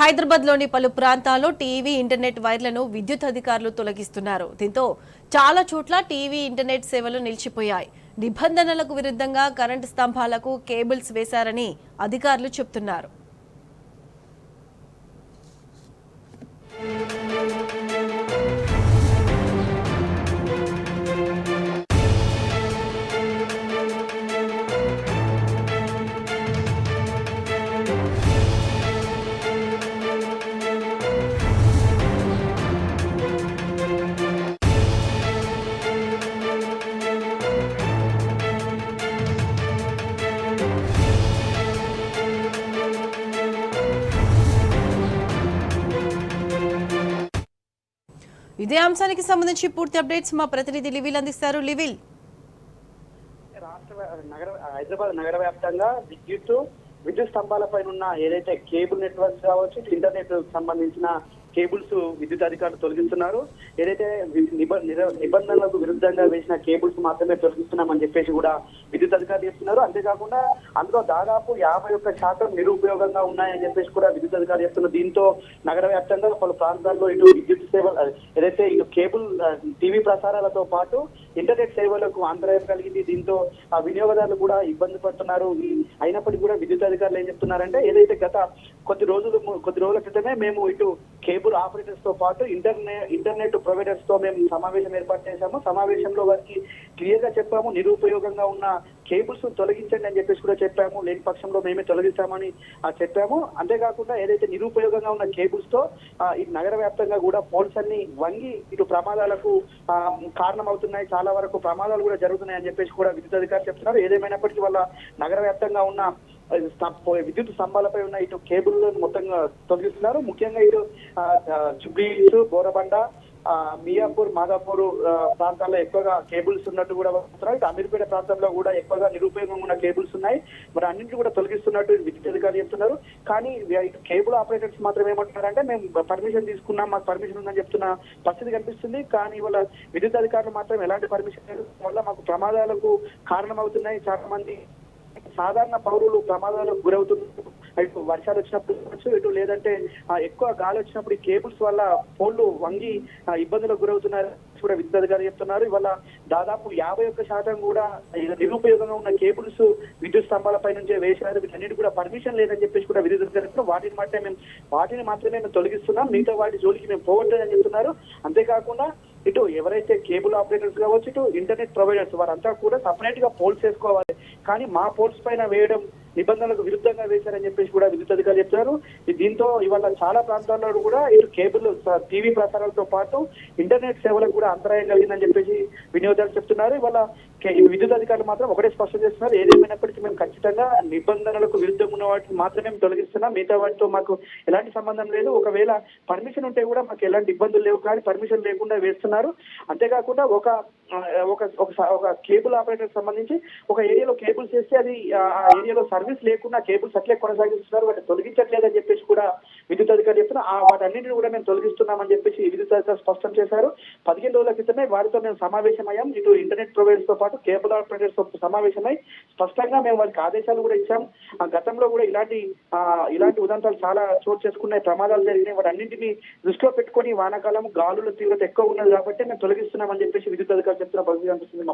హైదరాబాద్లోని పలు ప్రాంతాల్లో టీవీ, ఇంటర్నెట్ వైర్లను విద్యుత్ అధికారులు తొలగిస్తున్నారు. దీంతో చాలా చోట్ల టీవీ, ఇంటర్నెట్ సేవలు నిలిచిపోయాయి. నిబంధనలకు విరుద్ధంగా కరెంటు స్తంభాలకు కేబుల్స్ వేశారని అధికారులు చెబుతున్నారు. ఇదే అంశానికి సంబంధించి పూర్తి అప్డేట్స్ మా ప్రతినిధి లివిల్ అందిస్తారు. లివిల్, హైదరాబాద్ నగర వ్యాప్తంగా విద్యుత్ స్తంభాలపై ఉన్న ఏదైతే కేబుల్ నెట్వర్క్స్ కావచ్చు, ఇంటర్నెట్ సంబంధించిన కేబుల్స్ విద్యుత్ అధికారులు తొలగిస్తున్నారు. ఏదైతే నిబంధనలకు విరుద్ధంగా వేసిన కేబుల్స్ మాత్రమే తొలగిస్తున్నామని చెప్పేసి కూడా విద్యుత్ అధికారులు చెప్తున్నారు. అంతేకాకుండా అందులో దాదాపు 51% నిరుపయోగంగా ఉన్నాయని చెప్పేసి కూడా విద్యుత్ అధికారులు చెప్తున్నారు. దీంతో నగర వ్యాప్తంగా పలు ప్రాంతాల్లో ఇటు విద్యుత్ సేవలు ఏదైతే ఇటు కేబుల్ టీవీ ప్రసారాలతో పాటు ఇంటర్నెట్ సేవలకు అంతరాయం కలిగింది. దీంతో ఆ వినియోగదారులు కూడా ఇబ్బంది పడుతున్నారు. అయినప్పటికీ కూడా విద్యుత్ అధికారులు ఏం చెప్తున్నారంటే, ఏదైతే గత కొద్ది రోజుల క్రితమే మేము ఇటు కేబుల్ ఆపరేటర్స్ తో పాటు ఇంటర్నెట్ ప్రొవైడర్స్ తో మేము సమావేశం ఏర్పాటు చేశాము. సమావేశంలో వారికి క్లియర్ గా చెప్పాము, నిరుపయోగంగా ఉన్న కేబుల్స్ తొలగించండి అని చెప్పేసి కూడా చెప్పాము. లేని పక్షంలో మేమే తొలగిస్తామని చెప్పాము. అంతేకాకుండా ఏదైతే నిరుపయోగంగా ఉన్న కేబుల్స్ తో ఈ నగర వ్యాప్తంగా కూడా పోల్స్ అన్ని వంగి ఇటు ప్రమాదాలకు కారణమవుతున్నాయి. చాలా వరకు ప్రమాదాలు కూడా జరుగుతున్నాయి అని చెప్పేసి కూడా విద్యుత్ అధికారులు చెప్తున్నారు. ఏదేమైనప్పటికీ వాళ్ళ నగర వ్యాప్తంగా ఉన్న విద్యుత్ స్తంభాలపై ఉన్న ఇటు కేబుల్ మొత్తంగా తొలగిస్తున్నారు. ముఖ్యంగా ఇటు జుబ్లీహిల్స్, బోరబండ, మియాపూర్, మాదాపూర్ ప్రాంతాల్లో ఎక్కువగా కేబుల్స్ ఉన్నట్టు కూడా వస్తున్నారు. ఇటు అమీర్పేట ప్రాంతంలో కూడా ఎక్కువగా నిరుపయోగంగా ఉన్న కేబుల్స్ ఉన్నాయి. మరి అన్నింటినీ కూడా తొలగిస్తున్నట్టు విద్యుత్ అధికారులు చెప్తున్నారు. కానీ కేబుల్ ఆపరేటర్స్ మాత్రం ఏమంటున్నారంటే, మేము పర్మిషన్ తీసుకున్నాం, మాకు పర్మిషన్ ఉందని చెప్తున్న పరిస్థితి కనిపిస్తుంది. కానీ వాళ్ళ విద్యుత్ అధికారులు మాత్రం ఎలాంటి పర్మిషన్ లేదు, వల్ల మాకు ప్రమాదాలకు కారణమవుతున్నాయి. చాలా మంది సాధారణ పౌరులు ప్రమాదాలకు గురవుతున్నారు. ఇటు వర్షాలు వచ్చినప్పుడు కావచ్చు, ఇటు లేదంటే ఎక్కువ గాలి వచ్చినప్పుడు ఈ కేబుల్స్ వల్ల పోల్లు వంగి ఇబ్బందులకు గురవుతున్నారు కూడా విద్యుత్ అధికారులు చెప్తున్నారు. ఇవాళ దాదాపు 51% కూడా నిరుపయోగంగా ఉన్న కేబుల్స్ విద్యుత్ స్తంభాలపై నుంచే వేశారు. వీటన్నిటి కూడా పర్మిషన్ లేదని చెప్పేసి కూడా విద్యుత్ అధికారులు వాటిని మాత్రమే మేము తొలగిస్తున్నాం, మిగతా వాటి జోలికి మేము పోవట్లేదని చెప్తున్నారు. అంతేకాకుండా ఇటు ఎవరైతే కేబుల్ ఆపరేటర్స్ కావచ్చు, ఇటు ఇంటర్నెట్ ప్రొవైడర్స్ వారంతా కూడా సపరేట్ గా పోల్స్ వేసుకోవాలి. కానీ మా పోల్స్ పైన వేయడం నిబంధనలకు విరుద్ధంగా వేశారని చెప్పేసి కూడా విద్యుత్ అధికారులు చెప్తున్నారు. దీంతో ఇవాళ చాలా ప్రాంతాల్లో కూడా ఇటు కేబుల్ టీవీ ప్రసారాలతో పాటు ఇంటర్నెట్ సేవలకు కూడా అంతరాయం కలిగిందని చెప్పేసి వినియోగదారులు చెప్తున్నారు. ఇవాళ విద్యుత్ అధికారులు మాత్రం ఒకటే స్పష్టం చేస్తున్నారు, ఏదేమైనప్పటికీ మేము ఖచ్చితంగా నిబంధనలకు విరుద్ధంగా ఉన్న వాటిని మాత్రమే తొలగిస్తున్నాం, మిగతా వాటితో మాకు ఎలాంటి సంబంధం లేదు. ఒకవేళ పర్మిషన్ ఉంటే కూడా మాకు ఎలాంటి ఇబ్బందులు లేవు, కానీ పర్మిషన్ లేకుండా వేస్తున్నారు. అంతేకాకుండా ఒక కేబుల్ ఆపరేటర్ సంబంధించి ఒక ఏరియాలో కేబుల్స్ వేస్తే అది ఆ ఏరియాలో సర్వీస్ లేకుండా కేబుల్స్ అట్లే కొనసాగిస్తున్నారు, వాటిని తొలగించట్లేదని చెప్పేసి కూడా విద్యుత్ అధికారులు చెప్తున్నారు. వాటన్నింటిని కూడా మేము తొలగిస్తున్నామని చెప్పేసి విద్యుత్ అధికారులు స్పష్టం చేశారు. 15 రోజుల క్రితమే వారితో మేము సమావేశమయ్యాం. ఇటు ఇంటర్నెట్ ప్రొవైడర్స్ తో పాటు కేబుల్ ఆపరేటర్స్ తో సమావేశమై స్పష్టంగా మేము వారికి ఆదేశాలు కూడా ఇచ్చాం. గతంలో కూడా ఇలాంటి ఉదంతాలు చాలా చోటు చేసుకున్నాయి, ప్రమాదాలు జరిగినాయి. వాటి అన్నింటినీ దృష్టిలో పెట్టుకుని వానాకాలం గాలుల తీవ్రత ఎక్కువ ఉన్నది కాబట్టి మేము తొలగిస్తున్నామని చెప్పేసి విద్యుత్ అధికారులు చెప్తున్న పరిస్థితి కనిపిస్తుంది.